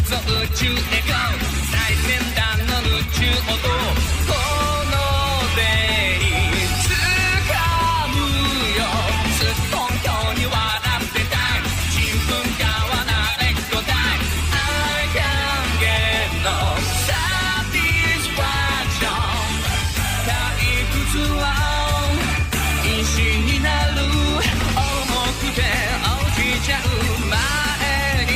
ぞ宇宙へ GO 最先端の宇宙をどうこの手に掴むよすっとんきょに笑ってたい自分がはなれっこだい I can get no satisfaction 退屈は石になる重くて落ちちゃう前に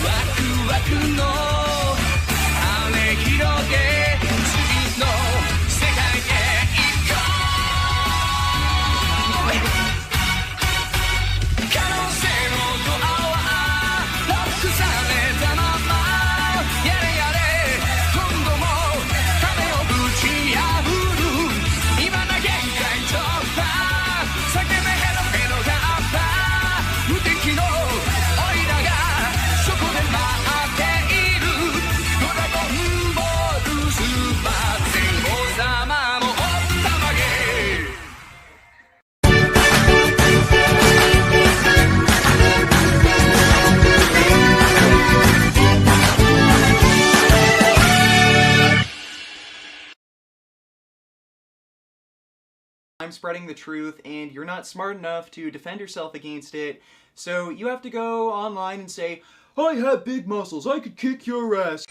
ワクワクの羽広げ次の世界へ行こう可能性のドアはロックされたままやれやれ今度も壁をぶち破る今だ限界突破叫べヘロヘロがあった無敵のオイラがそこで待っているドラゴンボールスーパー全王様もおったまげI'm spreading the truth and you're not smart enough to defend yourself against it, so you have to go online and say, I have big muscles, I could kick your ass.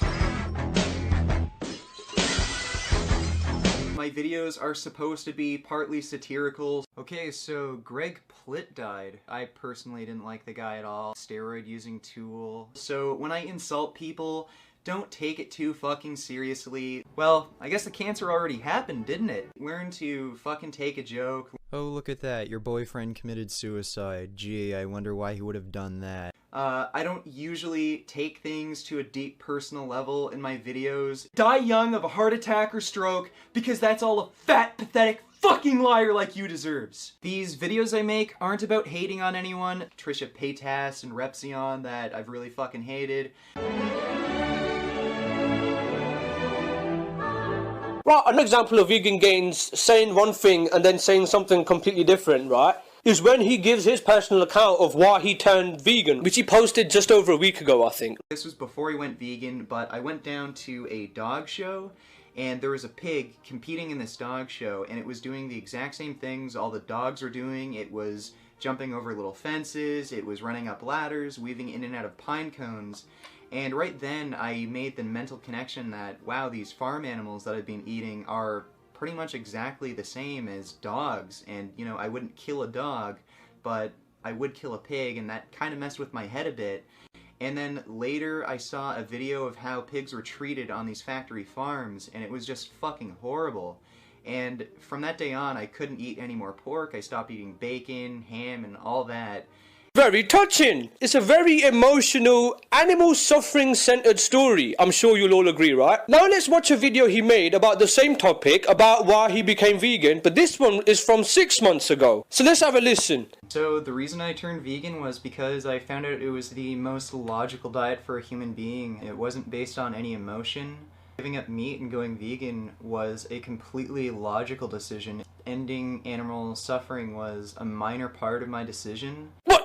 My videos are supposed to be partly satirical. Okay, so Greg Plitt died. I personally didn't like the guy at all. Steroid using tool. So when I insult people, don't take it too fucking seriously. Well, I guess the cancer already happened, didn't it? Learn to fucking take a joke. Oh, look at that. Your boyfriend committed suicide. Gee, I wonder why he would have done that. I don't usually take things to a deep personal level in my videos. Die young of a heart attack or stroke because that's all a fat, pathetic fucking liar like you deserves. These videos I make aren't about hating on anyone. Trisha Paytas and Repzion that I've really fucking hated. Right, an example of vegan gains saying one thing and then saying something completely different, right, is when he gives his personal account of why he turned vegan, which he posted just over a week ago, I think. This was before he went vegan, but I went down to a dog show, and there was a pig competing in this dog show, and it was doing the exact same things all the dogs were doing. It was jumping over little fences, it was running up ladders, weaving in and out of pine cones. And right then, I made the mental connection that, wow, these farm animals that I've been eating are pretty much exactly the same as dogs. And, you know, I wouldn't kill a dog, but I would kill a pig, and that kind of messed with my head a bit. And then later, I saw a video of how pigs were treated on these factory farms, and it was just fucking horrible. And from that day on, I couldn't eat any more pork. I stopped eating bacon, ham, and all that. Very touching. It's a very emotional, animal suffering centered story. I'm sure you'll all agree, right? Now let's watch a video he made about the same topic, about why he became vegan, but this one is from 6 months ago. So let's have a listen. So the reason I turned vegan was because I found out it was the most logical diet for a human being. It wasn't based on any emotion. Giving up meat and going vegan was a completely logical decision. Ending animal suffering was a minor part of my decision. What?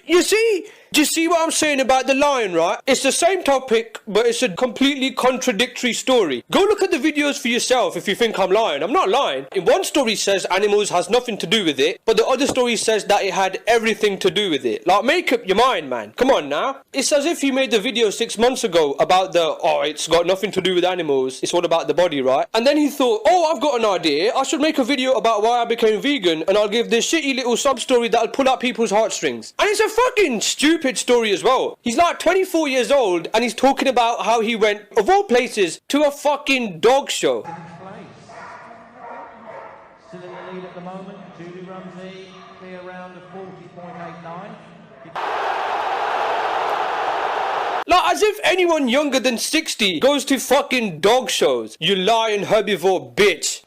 You see? Do you see what I'm saying about the lion, right? It's the same topic, but it's a completely contradictory story. Go look at the videos for yourself if you think I'm lying. I'm not lying. In one story says animals has nothing to do with it, but the other story says that it had everything to do with it. Like, make up your mind, man. Come on now. It's as if you made the video 6 months ago about oh, it's got nothing to do with animals. It's all about the body, right? And then he thought, oh, I've got an idea. I should make a video about why I became vegan, and I'll give this shitty little sub-story that'll pull out people's heartstrings. And it's a fucking stupid story as well. He's like 24 years old and he's talking about how he went, of all places, to a fucking dog show. Still in the lead at the moment. Julie Rumsey, clear round of 40.89. Like, as if anyone younger than 60 goes to fucking dog shows. You lying herbivore bitch.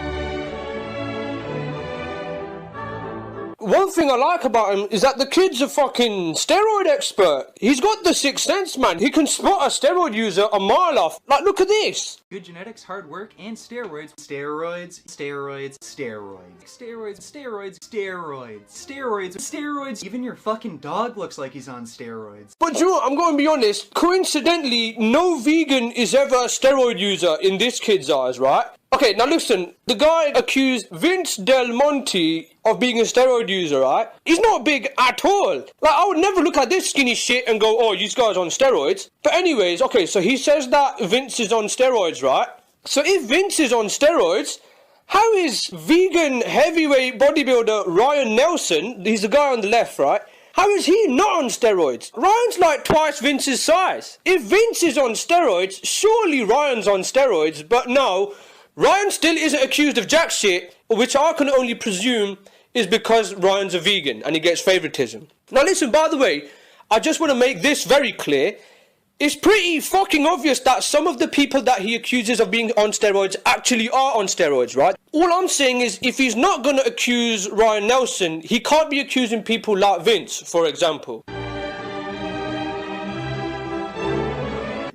one thing I like about him is that the kid's a fucking steroid expert. He's got the sixth sense, man. He can spot a steroid user a mile off. Like, look at this. Good genetics, hard work, and steroids. Steroids, steroids, steroids. Steroids, steroids, steroids. Steroids, steroids. Even your fucking dog looks like he's on steroids. But you know what, I'm going to be honest. Coincidentally, no vegan is ever a steroid user in this kid's eyes, right? Okay, now listen, the guy accused Vince Del Monte of being a steroid user, right? He's not big at all. Like, I would never look at this skinny shit and go, oh, this guy's on steroids. But anyways, okay, so he says that Vince is on steroids, right? So if Vince is on steroids, how is vegan heavyweight bodybuilder Ryan Nelson, he's the guy on the left, right? How is he not on steroids? Ryan's like twice Vince's size. If Vince is on steroids, surely Ryan's on steroids, but no. Ryan still isn't accused of jack shit, which I can only presume is because Ryan's a vegan and he gets favoritism. Now listen, by the way, I just want to make this very clear. It's pretty fucking obvious that some of the people that he accuses of being on steroids actually are on steroids, right? All I'm saying is, if he's not going to accuse Ryan Nelson, he can't be accusing people like Vince, for example.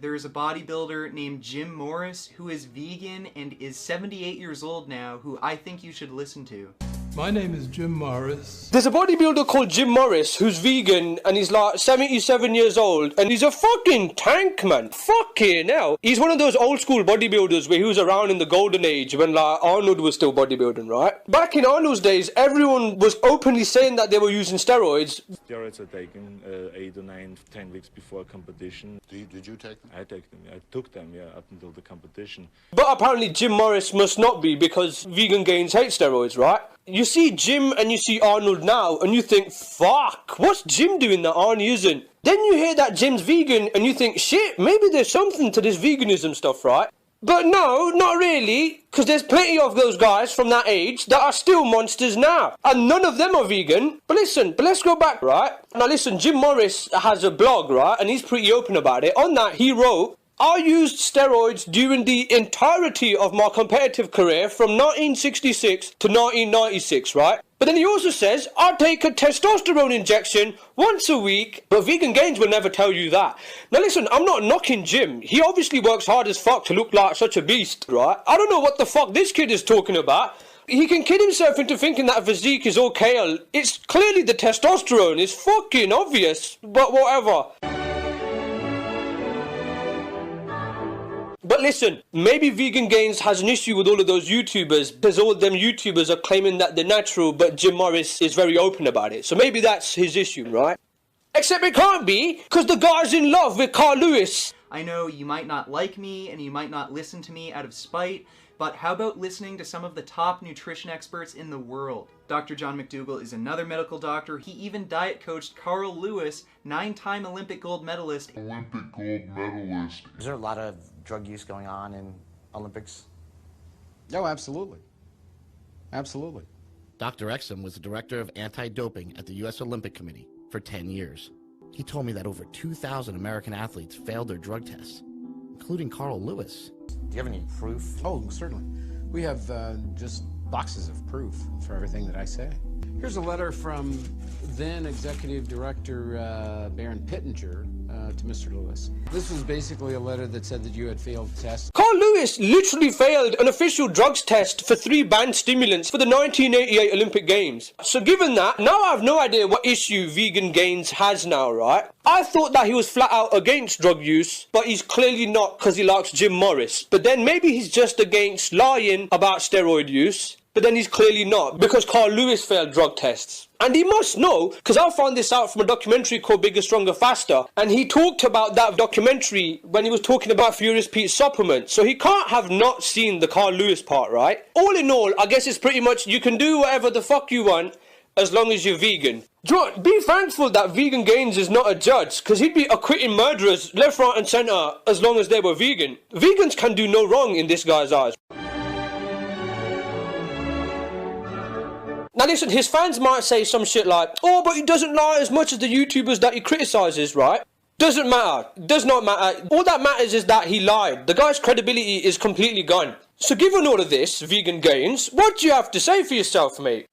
There is a bodybuilder named Jim Morris who is vegan and is 78 years old now, who I think you should listen to. My name is Jim Morris. There's a bodybuilder called Jim Morris who's vegan and he's like 77 years old and he's a fucking tank, man. Fucking hell. He's one of those old school bodybuilders where he was around in the golden age when like Arnold was still bodybuilding, right? Back in Arnold's days, everyone was openly saying that they were using steroids. Steroids are taken 8 or 9, 10 weeks before a competition. Did you take them? I take them. I took them, yeah, up until the competition. But apparently Jim Morris must not be because vegan gains hate steroids, right? You see Jim and you see Arnold now and you think, fuck, what's Jim doing that Arnie isn't? Then you hear that Jim's vegan and you think, shit, maybe there's something to this veganism stuff, right? But no, not really, because there's plenty of those guys from that age that are still monsters now. And none of them are vegan. But listen, let's go back, right? Now listen, Jim Morris has a blog, right? And he's pretty open about it. On that, he wrote, I used steroids during the entirety of my competitive career from 1966 to 1996, right? But then he also says, I take a testosterone injection once a week, but Vegan Gains will never tell you that. Now listen, I'm not knocking Jim. He obviously works hard as fuck to look like such a beast, right? I don't know what the fuck this kid is talking about. He can kid himself into thinking that physique is all kale. It's clearly the testosterone. It's fucking obvious, but whatever. But listen, maybe Vegan Gains has an issue with all of those YouTubers because all of them YouTubers are claiming that they're natural, but Jim Morris is very open about it. So maybe that's his issue, right? Except it can't be, because the guy's in love with Carl Lewis. I know you might not like me and you might not listen to me out of spite, but how about listening to some of the top nutrition experts in the world? Dr. John McDougall is another medical doctor. He even diet coached Carl Lewis, 9-time Olympic gold medalist. Is there a lot of drug use going on in Olympics? Oh, absolutely. Absolutely. Dr. Exum was the director of anti-doping at the U.S. Olympic Committee for 10 years. He told me that over 2,000 American athletes failed their drug tests, including Carl Lewis. Do you have any proof? Oh, certainly. We have just boxes of proof for everything that I say. Here's a letter from then Executive Director Baron Pittenger to Mr. Lewis. This was basically a letter that said that you had failed tests. Carl Lewis literally failed an official drugs test for 3 banned stimulants for the 1988 Olympic Games. So given that, now I have no idea what issue Vegan Gains has now, right? I thought that he was flat out against drug use, but he's clearly not because he likes Jim Morris. But then maybe he's just against lying about steroid use. But then he's clearly not, because Carl Lewis failed drug tests. And he must know, because I found this out from a documentary called Bigger, Stronger, Faster, and he talked about that documentary when he was talking about Furious Pete's supplement. So he can't have not seen the Carl Lewis part, right? All in all, I guess it's pretty much you can do whatever the fuck you want as long as you're vegan. John, be thankful that Vegan Gains is not a judge, because he'd be acquitting murderers left, right and centre as long as they were vegan. Vegans can do no wrong in this guy's eyes. Now listen, his fans might say some shit like, oh, but he doesn't lie as much as the YouTubers that he criticises, right? Doesn't matter. Does not matter. All that matters is that he lied. The guy's credibility is completely gone. So given all of this, Vegan Gains, what do you have to say for yourself, mate?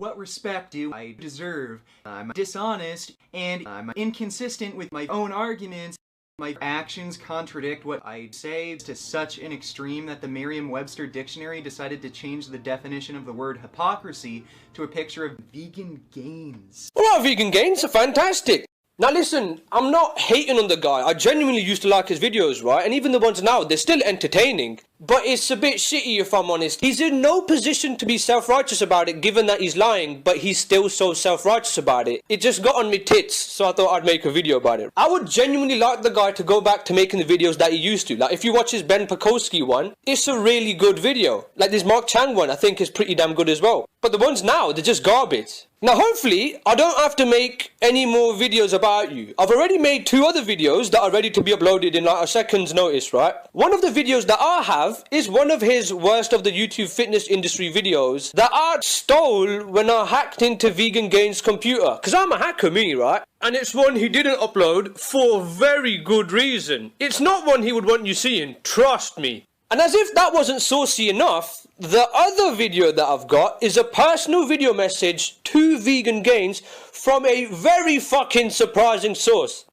what respect do I deserve? I'm dishonest, and I'm inconsistent with my own arguments. My actions contradict what I say to such an extreme that the Merriam-Webster dictionary decided to change the definition of the word hypocrisy to a picture of vegan gains. Alright, vegan gains are fantastic. Now listen, I'm not hating on the guy. I genuinely used to like his videos, right? And even the ones now, they're still entertaining. But it's a bit shitty if I'm honest. He's in no position to be self-righteous about it given that he's lying, but he's still so self-righteous about it. It just got on me tits, so I thought I'd make a video about it. I would genuinely like the guy to go back to making the videos that he used to. Like if you watch his Ben Pekoski one, it's a really good video. Like this Mark Chang one I think is pretty damn good as well. But the ones now, they're just garbage. Now hopefully, I don't have to make any more videos about you. I've already made 2 other videos that are ready to be uploaded in like a second's notice, right? One of the videos that I have is one of his worst of the YouTube fitness industry videos that I stole when I hacked into Vegan Gains' computer. Cause I'm a hacker, me, right? And it's one he didn't upload for very good reason. It's not one he would want you seeing, trust me. And as if that wasn't saucy enough, the other video that I've got is a personal video message to Vegan Gains from a very fucking surprising source.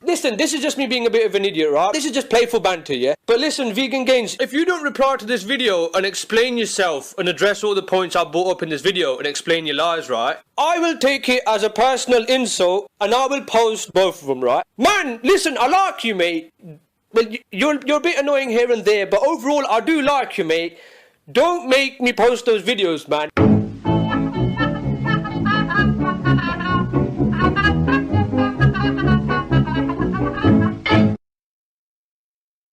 Listen, this is just me being a bit of an idiot, right? This is just playful banter, yeah? But listen, Vegan Gains, if you don't reply to this video and explain yourself and address all the points I brought up in this video and explain your lies, right? I will take it as a personal insult and I will post both of them, right? Man, listen, I like you, mate. Well, you're a bit annoying here and there, but overall, I do like you, mate. Don't make me post those videos, man.